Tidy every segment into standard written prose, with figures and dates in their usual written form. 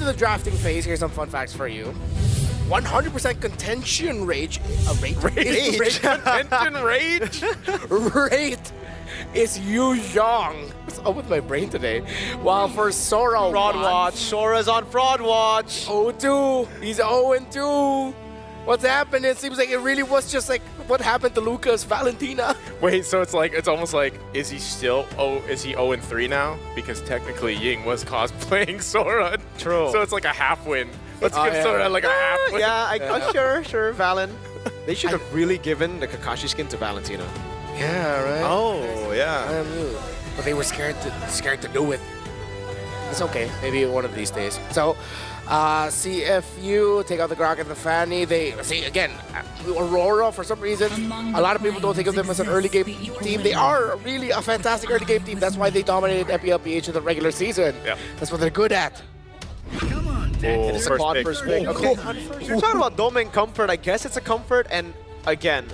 the drafting phase, here's some fun facts for you. 100% contention rage. Rage. Contention rage. Rate is Yu Zhang. What's up with my brain today? While for Sora, Fraud watch. Sora's on fraud watch. 0-2. He's 0-2. What's happened? It seems like it really was just like what happened to Lucas Valentina. Wait, so it's almost like, is he 0-3 now? Because technically Ying was cosplaying Sora. True. So it's like a half win. Let's Oh, give yeah. Sora like a half win. Sure, Valen. They should have really given the Kakashi skin to Valentina. Yeah, right. Oh, yeah. I knew. But they were scared to do it. It's okay. Maybe one of these days. So, CFU take out the Grok and the Fanny. They see again. Aurora, for some reason, a lot of people don't think of them as an early game team. They are really a fantastic early game team. That's why they dominated MLBB in the regular season. Yeah. That's what they're good at. And it's a first quad pick. first pick. Okay. You're talking about Dome and Comfort. I guess it's a comfort. And again,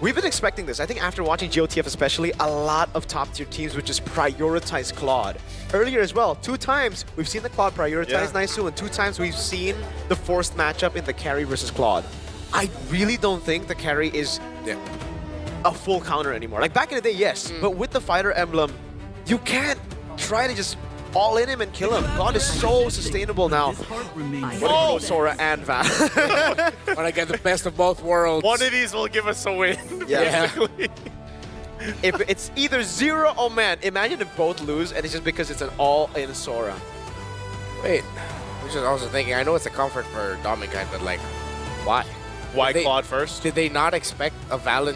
we've been expecting this. I think after watching GOTF especially, a lot of top tier teams would just prioritize Claude. Earlier as well, 2 times we've seen the Claude prioritize Naisu, and 2 times we've seen the forced matchup in the carry versus Claude. I really don't think the carry is a full counter anymore. Like back in the day, yes, but with the fighter emblem, you can't try to just all in him and kill him. Claude is so sustainable now. Oh, Sora and Val. When I get the best of both worlds. One of these will give us a win. Yeah. basically. If it's either 0, oh man, imagine if both lose and it's just because it's an all-in Sora. Wait, I'm just also thinking. I know it's a comfort for Dominguez, but like, why? Why They- Claude first? Did they not expect a Valen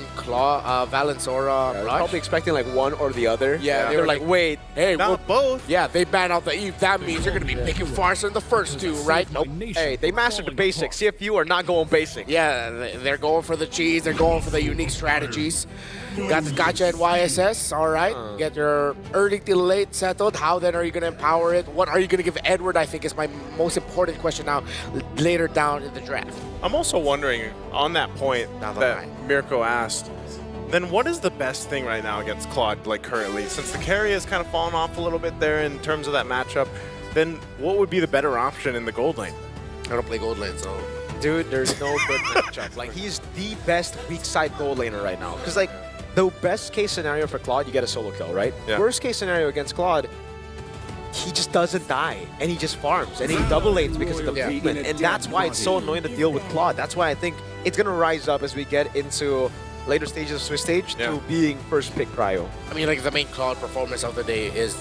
Sora They're rush? probably expecting like one or the other. Yeah, they were like, wait, Hey, Not both. yeah, they ban out the Eve. That means you're going to be picking Farsa in the first 2, right? Nope. hey, they mastered the basics. CFU are not going basic. Yeah, they're going for the cheese. They're going for the unique strategies. Got the gotcha and YSS. All right. Get your early to late settled. How then are you going to empower it? What are you going to give Edward, I think, is my most important question now, later down in the draft. I'm also wondering, on that point Down the that line. Mirko asked, then what is the best thing right now against Claude, like currently? Since the carry has kind of fallen off a little bit there in terms of that matchup, then what would be the better option in the gold lane? I don't play gold lane, so... Dude, there's no good matchup. Like, he's the best weak side gold laner right now. Because, like, the best case scenario for Claude, you get a solo kill, right? Yeah. Worst case scenario against Claude, he just doesn't die, and he just farms, and he double lanes because of the movement, and that's why it's so annoying to deal with Claude. That's why I think it's going to rise up as we get into later stages of Swiss stage to being first pick prio. I mean, like, the main Claude performance of the day is...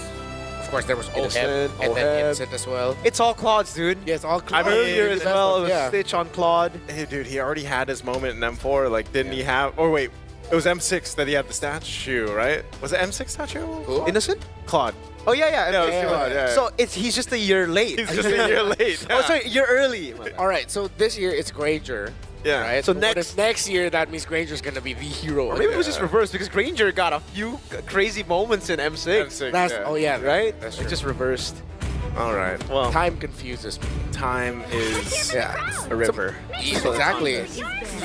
Of course, there was Innocent, Oheb, and then Oheb. Innocent as well. It's all Claude's, dude. Yeah, it's all Claude. I mean, Earlier as well, it was Stitch on Claude. Hey, dude, he already had his moment in M4. Like, didn't he have... Or wait, it was M6 that he had the statue, right? Was it M6 statue? Who? Innocent? Claude. Oh, yeah, yeah. Yeah, okay. it was Claude, yeah. So he's just a year late. He's just a year late. Oh, sorry, you're early. All right, so this year it's Granger. Yeah. Right? So But what next- if next year that means Granger's gonna be the hero. Or maybe it was just reversed because Granger got a few crazy moments in M6. M6, That's yeah. oh yeah, Right? That's It true. just reversed. All right. Well, Time confuses me. time is Yeah, a river. exactly.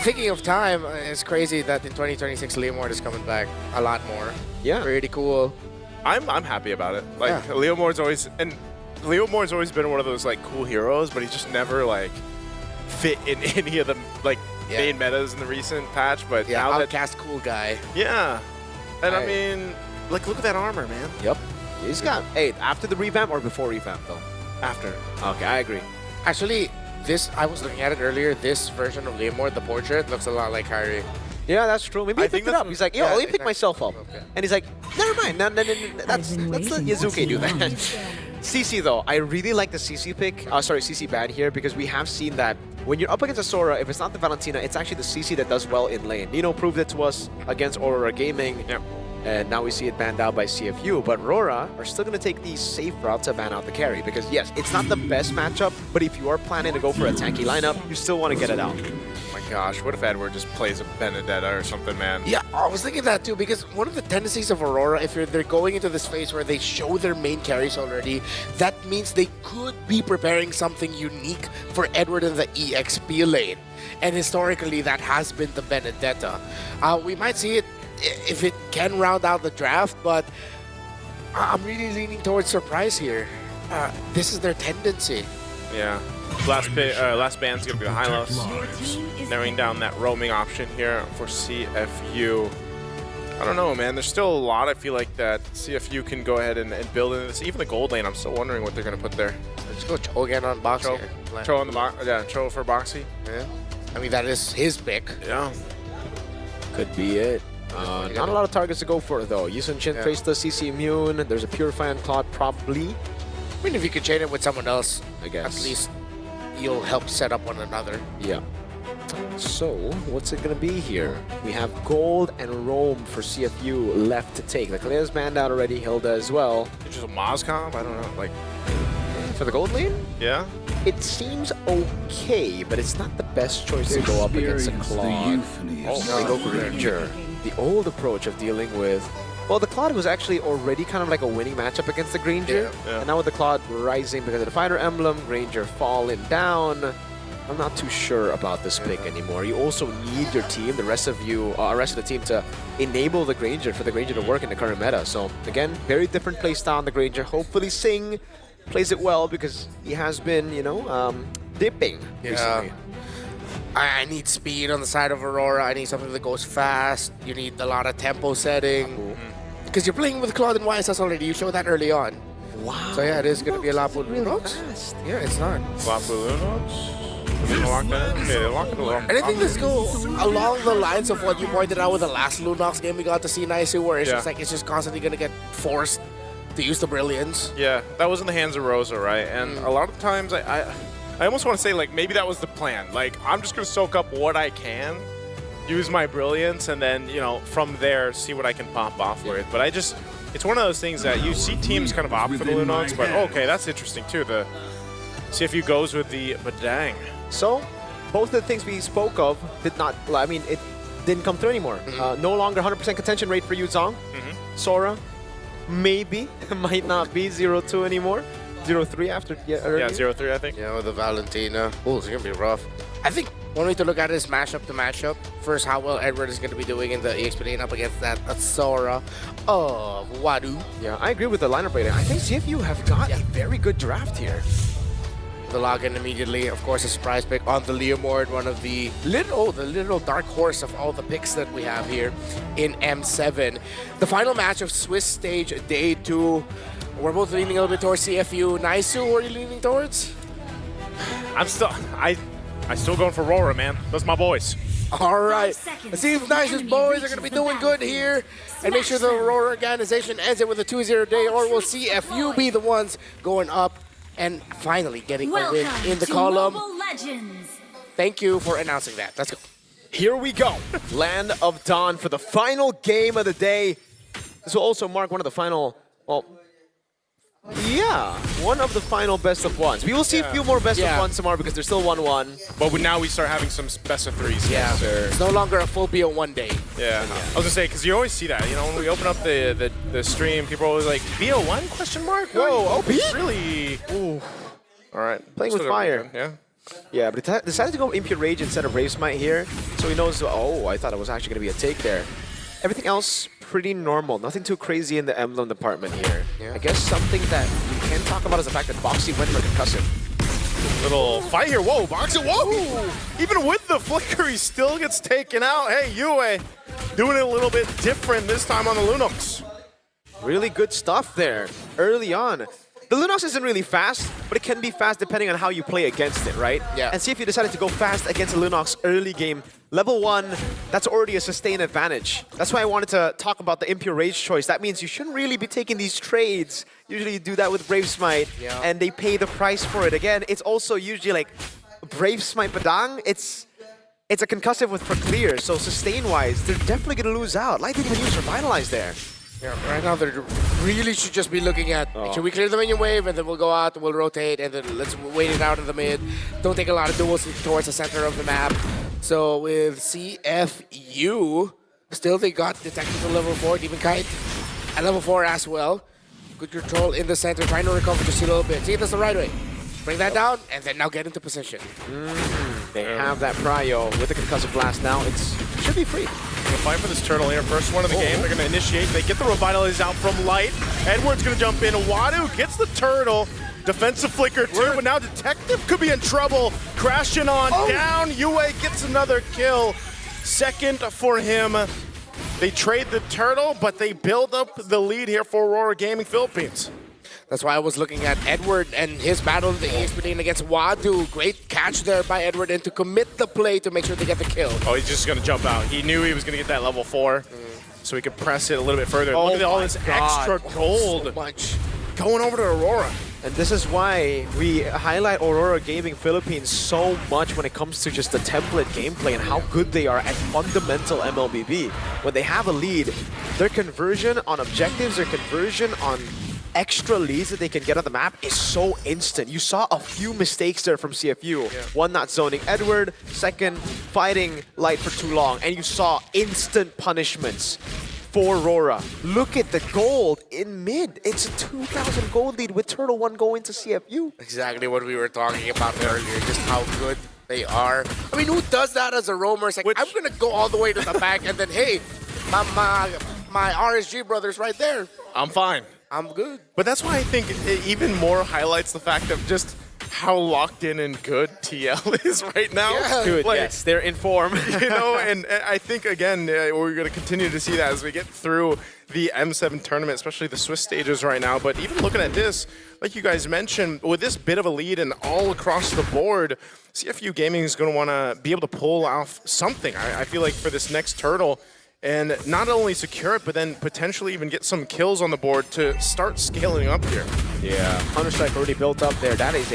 Thinking of time, it's crazy that in 2026 Leomord is coming back a lot more. Yeah. Pretty cool. I'm happy about it. Like, Yeah. Leomord's always been one of those, like, cool heroes, but he's just never, like, fit in any of the, like, Yeah. main metas in the recent patch. But Yeah, now that... outcast cool guy. Yeah. And I Right. mean, like, look at that armor, man. Yep. He's got, hey, after the revamp or before revamp, though? After. Okay, I agree. Actually, this I was looking at it earlier. This version of Leomord, the portrait, looks a lot like Harry. Yeah, that's true. Maybe I he think picked it that's up. what- He's like, yo, yeah, let me pick exactly. myself up. Okay. And he's like, never mind. No, let's let Yazuki do that. CC, though, I really like the CC pick. CC ban here because we have seen that when you're up against a Sora, if it's not the Valentina, it's actually the CC that does well in lane. Nino proved it to us against Aurora Gaming. Yeah. And now we see it banned out by CFU, but RORA are still going to take the safe route to ban out the carry because, yes, it's not the best matchup, but if you are planning to go for a tanky lineup, you still want to get it out. Oh my gosh, what if Edward just plays a Benedetta or something, man? Yeah, I was thinking that too because one of the tendencies of Aurora, if they're going into this phase where they show their main carries already, that means they could be preparing something unique for Edward in the EXP lane. And historically, that has been the Benedetta. We might see it if it can round out the draft, but I'm really leaning towards surprise here. This is their tendency. Yeah. Last band's going to be the Hylos. Narrowing down that roaming option here for CFU. I don't know, man. There's still a lot, I feel like, that CFU can go ahead and build into this. Even the gold lane, I'm still wondering what they're going to put there. Let's go Cho again on box Cho. here. Cho on the box. Yeah, Cho for Boxy. Yeah. I mean, that is his pick. Yeah. Could be it. Not a lot of targets to go for, though. Yusun Chin Yeah. faced the CC Immune. There's a Purify on Claude, probably. I mean, if you could chain it with someone else, I guess. at least you'll help set up one another. Yeah. So, what's it going to be here? We have Gold and Roam for CFU left to take. Like, Lea's banned out already, Hilda as well. It's just a Moz comp? I don't know. Like, For the gold lane, yeah? it seems okay, but it's not the best choice to go up against a Claude. They go Granger. The old approach of dealing with... Well, the Claude was actually already kind of like a winning matchup against the Granger. Yeah. And now with the Claude rising because of the Fighter Emblem, Granger falling down, I'm not too sure about this pick anymore. You also need your team, the rest of the team, to enable the Granger for the Granger to work in the current meta. So again, very different playstyle on the Granger. Hopefully Singh plays it well because he has been, you know, dipping recently. I need speed on the side of Aurora. I need something that goes fast. You need a lot of tempo setting. Because you're playing with Claude and YSS already. You showed that early on. Wow. So yeah, it is going to be a lot more really Lunox. fast. Yeah, it's not. Lapulunox? They're locked in? Okay, they're locked in a little. And I think this goes along the lines of what you pointed out with the last Lunox game we got to see Naisu, where it's just like it's just constantly going to get forced to use the Brilliance. Yeah, that was in the hands of Rosa, right? And a lot of times I almost want to say, like, maybe that was the plan. Like, I'm just going to soak up what I can, use my Brilliance, and then, you know, from there, see what I can pop off with. But it's one of those things that you see teams kind of opt for the Lunox, but okay, that's interesting too. The CFU goes with the Badang. So, both of the things we spoke of did not, I mean, it didn't come through anymore. No longer 100% contention rate for Yuzong. Sora, maybe, might not be 0-2 anymore. 0-3 after earlier. Yeah, 0-3, I think. Yeah, with the Valentina. Oh, it's going to be rough. I think one way to look at it is matchup to matchup. First, how well Edward is going to be doing in the EXP lane up against that Sora of Wadu. Yeah, I agree with the lineup rating. I think CFU have got a very good draft here. The login immediately, of course, a surprise pick on the Leomord, one of the little dark horse of all the picks that we have here in M7. The final match of Swiss Stage Day 2. We're both leaning a little bit towards CFU. Naisu, who are you leaning towards? I'm still going for RORA, man. Those my boys. All right. Let's see if Naisu's boys are going to be doing good here. And make sure the Aurora organization ends it with a 2-0 day, or will CFU be the ones going up and finally getting a win in the column. Thank you for announcing that. Let's go. Here we go. Land of Dawn for the final game of the day. This will also mark one of the final, well, yeah, one of the final best of ones. We will see a few more best of ones tomorrow because there's still 1-1. But now we start having some best of threes. Yeah, sir. it's no longer a full BO1 day. Yeah. I was gonna say, because you always see that, you know, when we open up the stream, people are always like, BO1 question mark? Whoa, OP? Really? Ooh. All right. Playing with Still fire. Yeah. Yeah, but he decided to go Impure Rage instead of Brave Smite here, so he knows, oh, I thought it was actually going to be a take there. Everything else, pretty normal. Nothing too crazy in the emblem department here. Yeah. I guess something that we can talk about is the fact that Boxy went for concussive. Little fight here. Whoa, Boxer. Whoa! Even with the flicker, he still gets taken out. Hey, Yue doing it a little bit different this time on the Lunox. Really good stuff there early on. The Lunox isn't really fast, but it can be fast depending on how you play against it, right? Yeah. And see if you decided to go fast against a Lunox early game. Level 1, that's already a sustained advantage. That's why I wanted to talk about the Impure Rage choice. That means you shouldn't really be taking these trades. Usually you do that with Brave Smite, and they pay the price for it. Again, it's also usually like Brave Smite Badang, it's a concussive with for clear, so sustain-wise, they're definitely going to lose out. Light didn't even use Revitalize there. Yeah, right now they really should just be looking at, should we clear the minion wave, and then we'll go out, we'll rotate, and then let's wait it out in the mid. Don't take a lot of duels towards the center of the map. So with CFU, still they got detected to level 4, Demon Kite at level 4 as well. Good control in the center, trying to recover just a little bit. See if that's the right way. Bring that down, and then now get into position. They have that prio with the concussive blast now. It should be free. Gonna fight for this turtle here. First one of the game. They're gonna initiate. They get the Revitalize out from Light. Edward's gonna jump in. Wadu gets the turtle. Defensive flicker too, but now Detective could be in trouble. Crashing on down. Yue gets another kill. Second for him. They trade the turtle, but they build up the lead here for Aurora Gaming Philippines. That's why I was looking at Edward and his battle in the EXP against Wadu. Great catch there by Edward and to commit the play to make sure they get the kill. Oh, he's just going to jump out. He knew he was going to get that level 4, so he could press it a little bit further. Look at all this extra gold So much. going over to Aurora. And this is why we highlight Aurora Gaming Philippines so much when it comes to just the template gameplay and how good they are at fundamental MLBB. When they have a lead, their conversion on objectives, their conversion on extra leads that they can get on the map is so instant. You saw a few mistakes there from CFU. One, not zoning Edward. Second, fighting Light for too long. And you saw instant punishments for RORA. Look at the gold in mid. It's a 2,000 gold lead with Turtle 1 going to CFU. Exactly what we were talking about earlier, just how good they are. I mean, who does that as a roamer? It's like, I'm going to go all the way to the back and then, hey, my RSG brother's right there. I'm fine. I'm good. But that's why I think it even more highlights the fact of just how locked in and good TL is right now. Yeah. Dude, Like, yes, they're in form. You know, and I think, again, we're going to continue to see that as we get through the M7 tournament, especially the Swiss stages right now. But even looking at this, like you guys mentioned, with this bit of a lead and all across the board, CFU Gaming is going to want to be able to pull off something. I feel like for this next turtle, and not only secure it, but then potentially even get some kills on the board to start scaling up here. Yeah, Counter-Strike already built up there. That is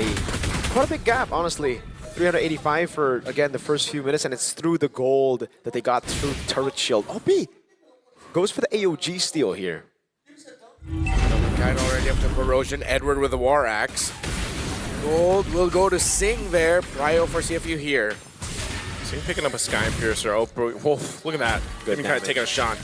quite a big gap, honestly. 385 for, again, the first few minutes, and it's through the gold that they got through turret shield. OP goes for the AOG steal here. Guide already up to Corrosion. Edward with the War Axe. Gold will go to Sing there. Prio for CFU here. So you're picking up a Sky Piercer. Oh, Wolf, look at that. Good Even kind of damage. taking a shot.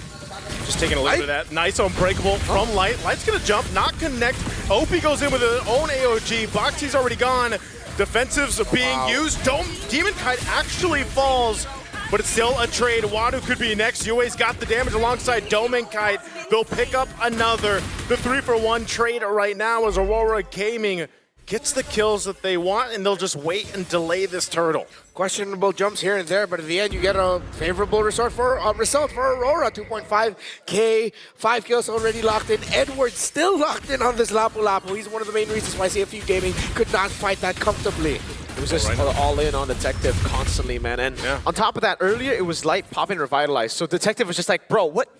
Just taking a little bit of that. Nice unbreakable from Light. Light's going to jump, not connect. OP goes in with his own AOG. Boxy's already gone. Defensives are being used. Demon Kite actually falls, but it's still a trade. Wadu could be next. Yue's got the damage alongside Domen Kite. They'll pick up another. The 3-for-1 trade right now as Aurora Gaming gets the kills that they want, and they'll just wait and delay this turtle. Questionable jumps here and there, but at the end you get a favorable result for Aurora. 2.5K, 5 kills already locked in. Edward still locked in on this Lapu Lapu. He's one of the main reasons why CFU Gaming could not fight that comfortably. It was just all in on Detective constantly, man. And on top of that, earlier it was Light popping Revitalize. So Detective was just like, bro, what?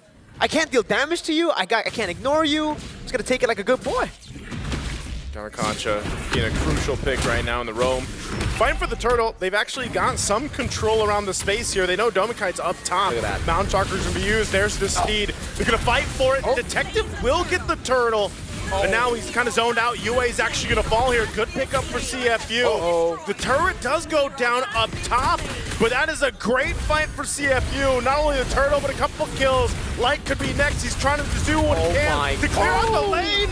I can't deal damage to you. I can't ignore you. I'm just going to take it like a good boy. Concha being a crucial pick right now in the roam. Fighting for the turtle. They've actually got some control around the space here. They know Domikite's up top. Look at that. Mount Chakras going to be used. There's the speed. They're going to fight for it. Detective will get the turtle. But now he's kind of zoned out. Yue's actually going to fall here. Good pickup for CFU. The turret does go down up top, but that is a great fight for CFU. Not only the turtle, but a couple kills. Light could be next. He's trying to do what he can to clear out the lane.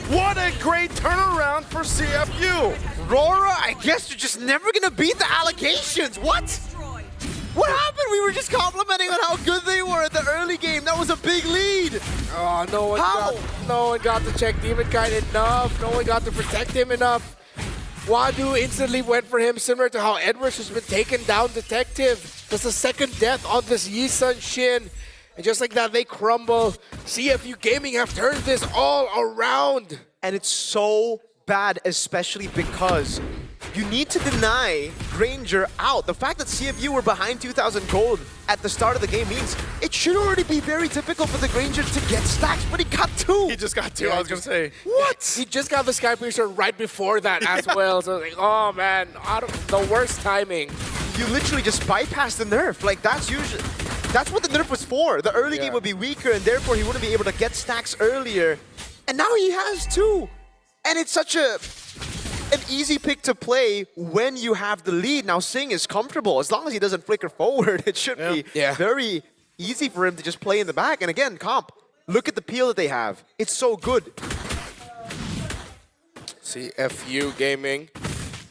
What a great turnaround for CFU. RORA, I guess you're just never going to beat the allegations. What? What happened? We were just complimenting on how good they were at the early game. That was a big lead. Oh, no one got to check Demon Kite enough. No one got to protect him enough. Wadu instantly went for him, similar to how Edwards has been taken down Detective. That's the second death on this Yisun Shin. And just like that, they crumble. CFU Gaming have turned this all around. And it's so bad, especially because you need to deny Granger out. The fact that CFU were behind 2,000 gold at the start of the game means it should already be very difficult for the Granger to get stacks, but he got 2. He just got 2, I was going to say. What? He just got the Sky Piercer right before that as well. So like, oh man, out of the worst timing. You literally just bypass the nerf. Like that's what the nerf was for. The early game would be weaker, and therefore he wouldn't be able to get stacks earlier. And now he has 2. And it's such an easy pick to play when you have the lead. Now Sing is comfortable. As long as he doesn't flicker forward, it should be very easy for him to just play in the back. And again, comp, look at the peel that they have. It's so good. CFU Gaming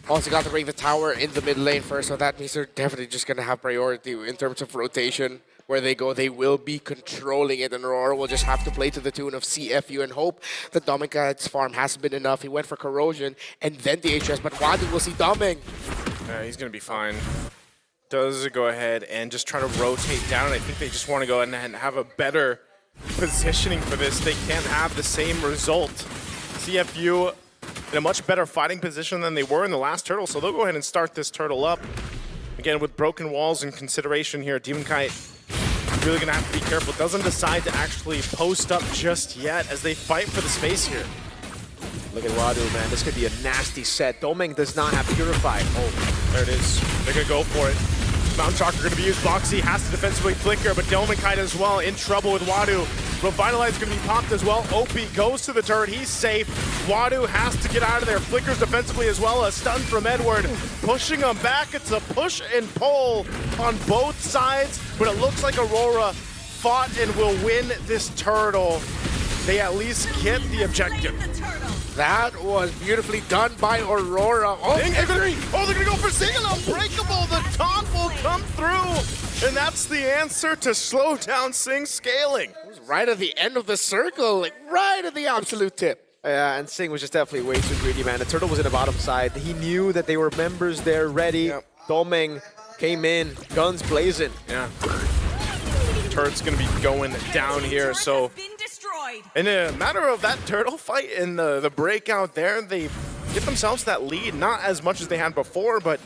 also got to bring the tower in the mid lane first, so that means they're definitely just going to have priority in terms of rotation. where they go, they will be controlling it, and Aurora will just have to play to the tune of CFU and hope that Doming's farm hasn't been enough. He went for Corrosion and then DHS, but Wadu will see Doming. Yeah, he's going to be fine. Does go ahead and just try to rotate down. I think they just want to go ahead and have a better positioning for this. They can't have the same result. CFU in a much better fighting position than they were in the last turtle, so they'll go ahead and start this turtle up. Again, with broken walls in consideration here, Demon Kite really going to have to be careful. Doesn't decide to actually post up just yet as they fight for the space here. Look at Wadu, man. This could be a nasty set. Doming does not have Purify. Oh, there it is. They're going to go for it. Mount Shocker going to be used. Boxy has to defensively flicker, but Demon Kite as well in trouble with Wadu. Revitalize going to be popped as well. Opie goes to the turret. He's safe. Wadu has to get out of there. Flickers defensively as well. A stun from Edward. Pushing him back. It's a push and pull on both sides, but it looks like Aurora fought and will win this turtle. They at least get the objective. That was beautifully done by Aurora. Oh, they're gonna go for single unbreakable. The taunt will come through, and that's the answer to slow down Sing's scaling. It was right at the end of the circle, like right at the absolute tip. Yeah, and Sing was just definitely way too greedy, man. The turtle was in the bottom side. He knew that they were members there ready. Yep. Doming came in, guns blazing. Yeah. Turret's gonna be going down here, so in a matter of that turtle fight and the breakout there, they get themselves that lead. Not as much as they had before, but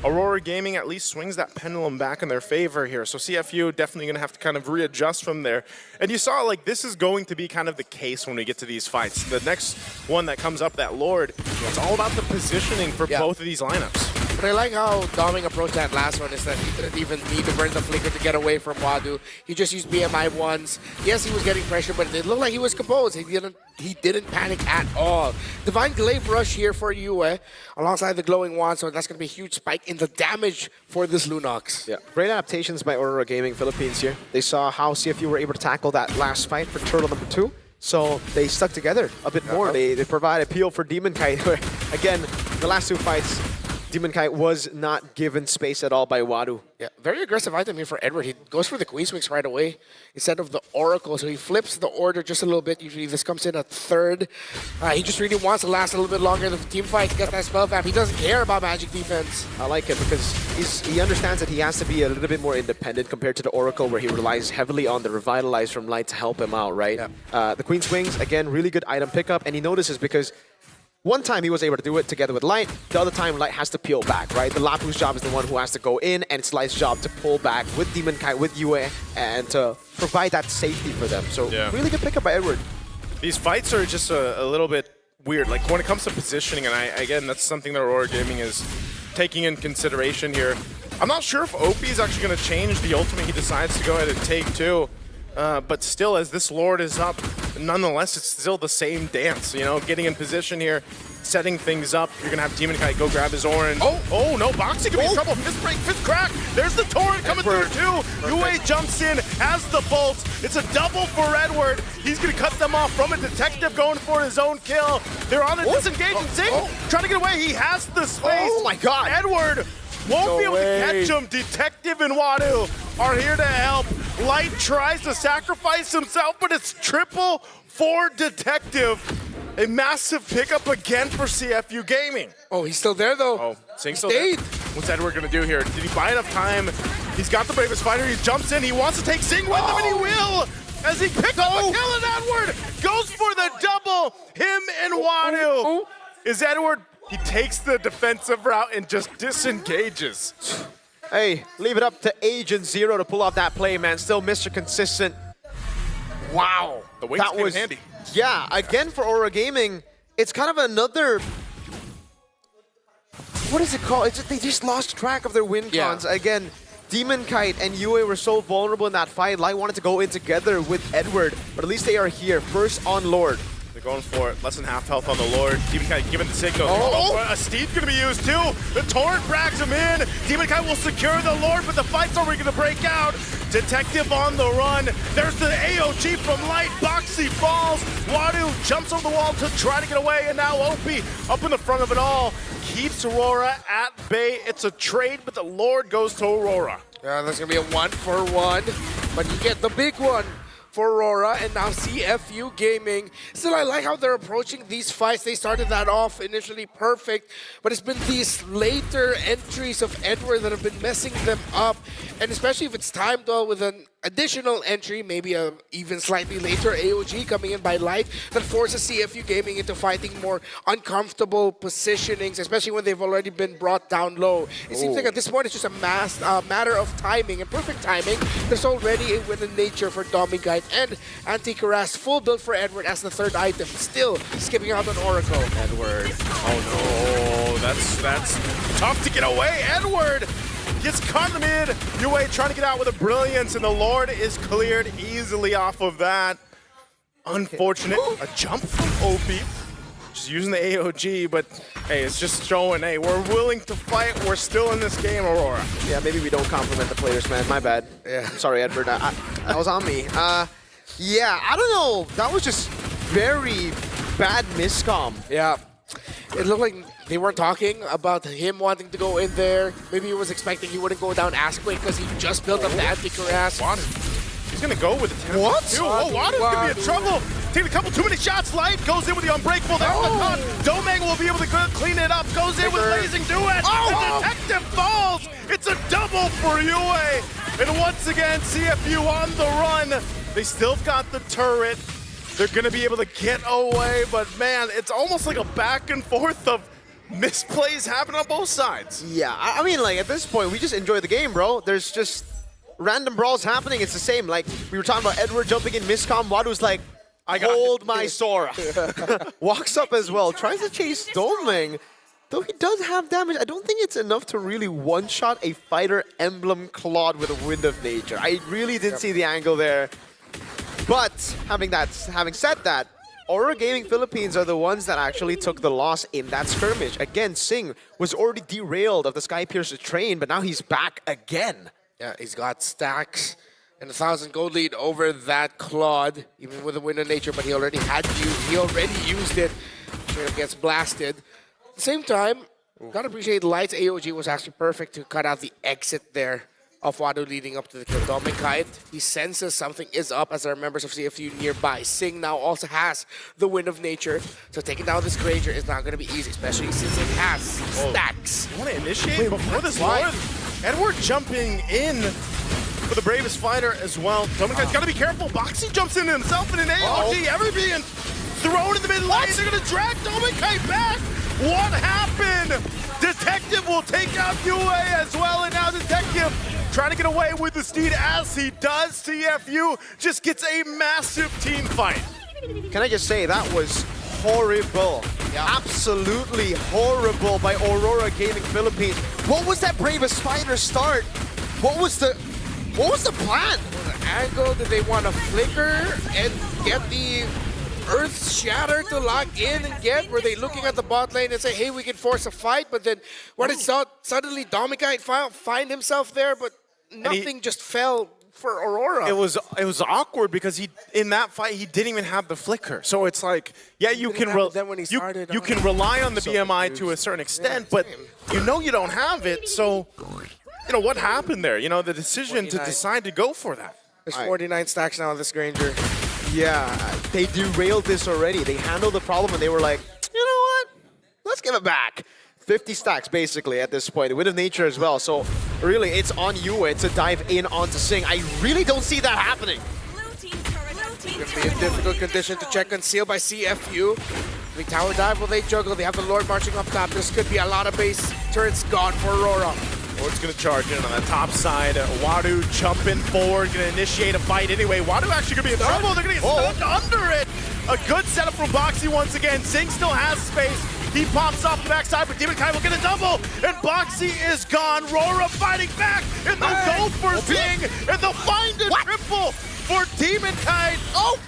Aurora Gaming at least swings that pendulum back in their favor here. So CFU definitely going to have to kind of readjust from there. And you saw, like, this is going to be kind of the case when we get to these fights. The next one that comes up, that Lord, it's all about the positioning for both of these lineups. But I like how Doming approached that last one, is that he didn't even need to burn the flicker to get away from Wadu. He just used BMI once. Yes, he was getting pressure, but it looked like he was composed. He didn't panic at all. Divine Glaive Rush here for Yue, alongside the Glowing Wand, so that's going to be a huge spike in the damage for this Lunox. Yeah, great adaptations by Aurora Gaming Philippines here. They saw how CFU were able to tackle that last fight for turtle number 2. So they stuck together a bit more. They provide appeal for Demon Kite, where, again, the last 2 fights, Demon Kite was not given space at all by Wadu. Yeah, very aggressive item here for Edward. He goes for the Queen Swings right away instead of the Oracle, so he flips the order just a little bit. Usually this comes in at 3rd. He just really wants to last a little bit longer. The team fight, he gets that spell vamp. He doesn't care about magic defense. I like it because he understands that he has to be a little bit more independent compared to the Oracle, where he relies heavily on the Revitalize from Light to help him out, right? Yeah. The Queen Swings, again, really good item pickup, and he notices because one time he was able to do it together with Light, the other time Light has to peel back, right? The Lapu's job is the one who has to go in, and it's Light's job to pull back with Demon Kite, with Yue, and to provide that safety for them. So really good pickup by Edward. These fights are just a little bit weird. Like when it comes to positioning, and again, that's something that Aurora Gaming is taking in consideration here. I'm not sure if OP is actually going to change the ultimate he decides to go ahead and take too. But still, as this Lord is up, nonetheless, it's still the same dance, you know, getting in position here, setting things up. You're going to have Demon Kite go grab his orange. Oh no, Boxy could be in trouble. Fist break, fist crack. There's the torrent coming through too. Yue jumps in, has the bolts. It's a double for Edward. He's going to cut them off from a detective going for his own kill. They're on a disengaging Sing, trying to get away. He has the space. Oh my God. Edward won't be able to catch him. Detective and Wadu are here to help. Light tries to sacrifice himself, but it's triple for Detective. A massive pickup again for CFU Gaming. Oh, he's still there though. Oh, Sing's still there. What's Edward gonna do here? Did he buy enough time? He's got the bravest fighter. He jumps in. He wants to take Sing with him, and he will. As he picks up a kill, and Edward goes for the double. Him and Wadu. Is Edward? He takes the defensive route and just disengages. Hey, leave it up to Agent Zero to pull off that play, man. Still Mr. Consistent. Wow. The weight came in handy. Yeah, again for Aurora Gaming, it's kind of another... What is it called? They just lost track of their win cons. Again, Demon Kite and Yue were so vulnerable in that fight. Light wanted to go in together with Edward, but at least they are here. First on Lord. They're going for it. Less than half health on the Lord. Demon Kite giving the signal. A Steve's going to be used too. The Torrent brags him in. Demon Kite will secure the Lord, but the fight's already going to break out. Detective on the run. There's the AOG from Light. Boxy falls. Wadu jumps over the wall to try to get away, and now Opie up in the front of it all. Keeps Aurora at bay. It's a trade, but the Lord goes to Aurora. Yeah, there's going to be a 1-for-1. But you get the big one for RORA and now CFU Gaming. Still, I like how they're approaching these fights. They started that off initially perfect, but it's been these later entries of Edward that have been messing them up. And especially if it's timed well with an additional entry, maybe a even slightly later AOG coming in by Light, that forces CFU Gaming into fighting more uncomfortable positionings, especially when they've already been brought down low. It seems like at this point it's just a matter of timing, and perfect timing. There's already a win in nature for Domingite and Anti-Cuirass, full build for Edward as the third item, still skipping out on Oracle. Edward. Oh no, that's tough to get away. Edward gets caught in the mid. UA trying to get out with a brilliance, and the Lord is cleared easily off of that. Unfortunate. A jump from OP. Just using the AOG, but hey, it's just showing, hey, we're willing to fight. We're still in this game, Aurora. Yeah, maybe we don't compliment the players, man. My bad. Yeah. Sorry, Edward. That was on me. Yeah, I don't know. That was just very bad miscomm. Yeah. It looked like they weren't talking about him wanting to go in there. Maybe he was expecting he wouldn't go down as quick because he just built up the Anti-Cuirass. He's gonna go with the 10. What? Oh, Wada's gonna be in trouble. Taking a couple too many shots. Light goes in with the Unbreakable. There's the cut. Domang will be able to clean it up. Goes in with Blazing Duet. The Detective falls. It's a double for UA. And once again, CFU on the run. They still got the turret. They're gonna be able to get away, but man, it's almost like a back and forth of misplays happening on both sides. Yeah, I mean, like, at this point, we just enjoy the game, bro. There's just random brawls happening. It's the same. Like, we were talking about Edward jumping in miscomm. Wadu's like, hold my Sora. Walks up as well. Tries to chase Domang. Though he does have damage, I don't think it's enough to really one-shot a fighter emblem Claude with a Wind of Nature. I really didn't see the angle there. But having said that, Aura Gaming Philippines are the ones that actually took the loss in that skirmish. Again, Singh was already derailed of the Skypiercer train, but now he's back again. Yeah, he's got stacks and 1,000 gold lead over that Claude, even with a Wind of Nature, but he already used it. Straight up gets blasted. At the same time, gotta appreciate Light's AOG was actually perfect to cut out the exit there of Wado leading up to the kill. Domingite, he senses something is up as there are members of CFU nearby. Singh now also has the Wind of Nature, so taking down this Granger is not going to be easy, especially since it has stacks. You want to initiate before this Lord? Edward jumping in for the bravest fighter as well. Domingite's got to be careful. Boxy jumps into himself in an AOG. Ever being thrown in the mid lane. They're going to drag Domingite back. What happened? Detective will take out UA as well, and now Detective trying to get away with the steed as he does. CFU just gets a massive team fight. Can I just say, that was horrible. Yeah. Absolutely horrible by Aurora Gaming Philippines. What was that bravest fighter start? What was the plan? The angle, did they want to flicker and get the Earth Shatter to lock in and get? Were they looking at the bot lane and say, hey, we can force a fight? But then what is suddenly Domingite find himself there, but nothing just fell for Aurora. It was awkward because in that fight he didn't even have the flicker. So it's like, yeah, you can you can rely on the BMI to a certain extent, but you know you don't have it. So you know what happened there? You know, the decision to decide to go for that. There's 49 stacks now on this Granger. Yeah, they derailed this already. They handled the problem and they were like, you know what? Let's give it back. 50 stacks basically at this point. Wind of Nature as well. So really, it's on UA to dive in onto Singh. I really don't see that happening. It's going to be a difficult condition to check Conceal by CFU. The tower dive, will they juggle? They have the Lord marching up top. This could be a lot of base turrets gone for Aurora. Lord's going to charge in on the top side. Wadu jumping forward, going to initiate a fight anyway. Wadu actually going to be in trouble. They're going to get stuck under it. A good setup from Boxy once again. Singh still has space. He pops off the backside, but Demon Kai will get a double. And Boxy is gone. RORA fighting back. And they'll go for Singh. And they'll find a triple for Demon Kai.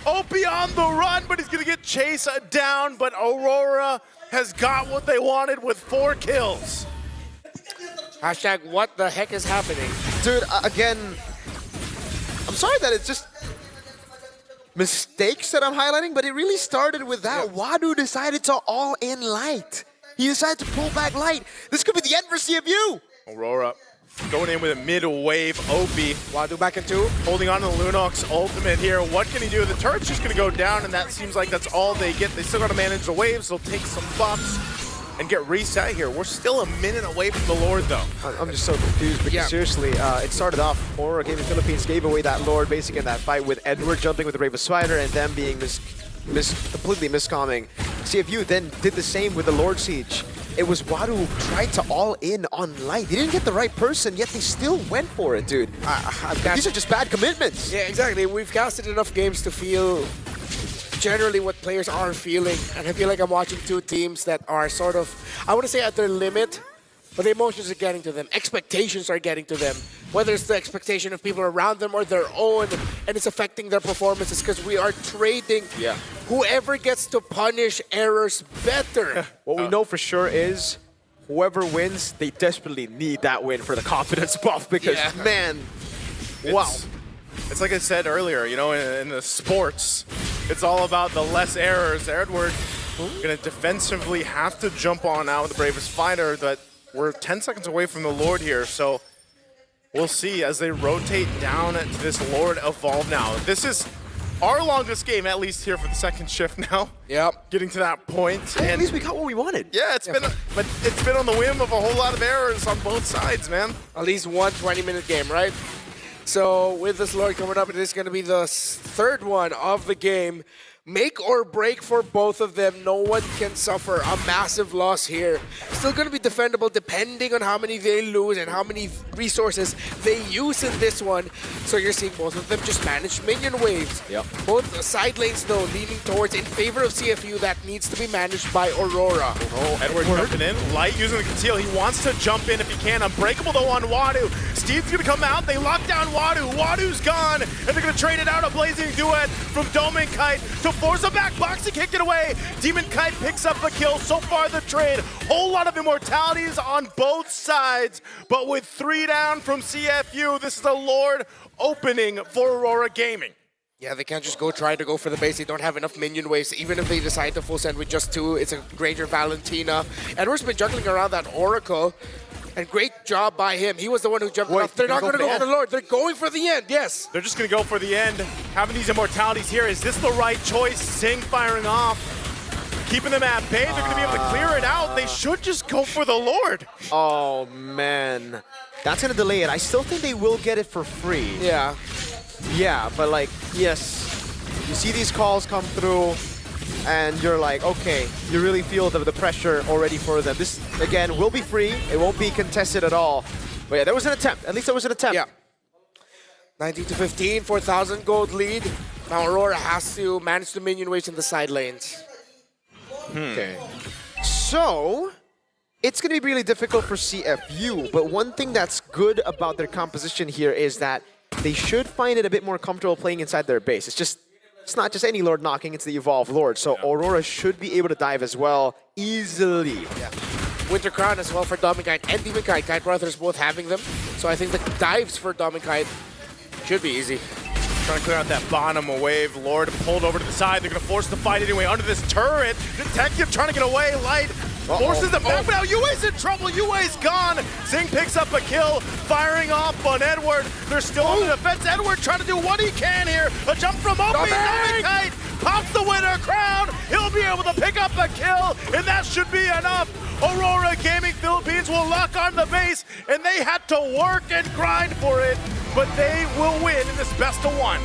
OP on the run, but he's going to get chased down. But Aurora has got what they wanted with 4 kills. Hashtag what the heck is happening? Dude, again, I'm sorry that it's just mistakes that I'm highlighting, but it really started with that. Wadu decided to all in Light. He decided to pull back Light. This could be the end for CFU. Aurora going in with a mid-wave OP. Wadu back in 2. Holding on to the Lunox ultimate here. What can he do? The turret's just going to go down, and that seems like that's all they get. They still got to manage the waves. They'll take some buffs and get reset here. We're still a minute away from the Lord, though. I'm just so confused because seriously, it started off, RORA Gaming Philippines gave away that Lord basically in that fight with Edward jumping with the Brave of Spider and them being completely miscomming. CFU then did the same with the Lord Siege. It was Wadu who tried to all in on Light. They didn't get the right person, yet they still went for it, dude. These are just bad commitments. Yeah, exactly. We've casted enough games to feel generally what players are feeling. And I feel like I'm watching two teams that are sort of, I want to say at their limit, but the emotions are getting to them. Expectations are getting to them. Whether it's the expectation of people around them or their own, and it's affecting their performances because we are trading whoever gets to punish errors better. What we know for sure is whoever wins, they desperately need that win for the confidence buff because, man, wow. It's like I said earlier, you know, in the sports, it's all about the less errors. Edward going to defensively have to jump on out with the Bravest Fighter, but we're 10 seconds away from the Lord here, so we'll see as they rotate down to this Lord Evolve now. This is our longest game, at least here for the second shift now. Yep. Getting to that point. And at least we got what we wanted. Yeah, but it's been on the whim of a whole lot of errors on both sides, man. At least one 20-minute game, right? So with this Lord coming up, it is going to be the third one of the game. Make or break for both of them. No one can suffer a massive loss here. Still going to be defendable depending on how many they lose and how many resources they use in this one. So you're seeing both of them just manage minion waves. Yep. Both side lanes, though, leaning towards in favor of CFU. That needs to be managed by Aurora. Oh, Edward jumping in. Light using the conceal. He wants to jump in if he can. Unbreakable, though, on Wadu. Steve's going to come out. They lock down Wadu. Wadu's gone. And they're going to trade it out. A blazing duet from Dome and Kite to force a back box to kick it away. Demon Kite picks up a kill. So far the trade, whole lot of immortalities on both sides, but with 3 down from CFU, this is a Lord opening for Aurora Gaming. Yeah, they can't just try to go for the base. They don't have enough minion waves. Even if they decide to full send with just 2, it's a greater Valentina. Edward's been juggling around that Oracle. And great job by him. He was the one who jumped off. They're not going to go for the Lord. They're going for the end, yes. They're just going to go for the end. Having these immortalities here, is this the right choice? Zing firing off. Keeping them at bay. They're going to be able to clear it out. They should just go for the Lord. Oh, man. That's going to delay it. I still think they will get it for free. Yeah. Yeah, but like, yes. You see these calls come through. And you're like, okay, you really feel the pressure already for them. This, again, will be free. It won't be contested at all. But yeah, there was an attempt. At least there was an attempt. Yeah. 19-15, 4,000 gold lead. Now Aurora has to manage the minion waves in the side lanes. Okay. So, it's going to be really difficult for CFU. But one thing that's good about their composition here is that they should find it a bit more comfortable playing inside their base. It's not just any Lord knocking, it's the Evolved Lord. So Aurora should be able to dive as well, easily. Yeah. Winter Crown as well for Dom and Kite and Demon Kite. Kite Brothers both having them. So I think the dives for Dom and Kite should be easy. Trying to clear out that bottom wave. Lord pulled over to the side. They're going to force the fight anyway under this turret. Detective trying to get away. Light forces them back, but now Yue's in trouble. Yue's gone. Zing picks up a kill, firing off on Edward. They're still on the defense. Edward trying to do what he can here. A jump from Opie. Kite pops the winner crown. He'll be able to pick up a kill, and that should be enough. Aurora Gaming Philippines will lock on the base, and they had to work and grind for it, but they will win in this best of 1.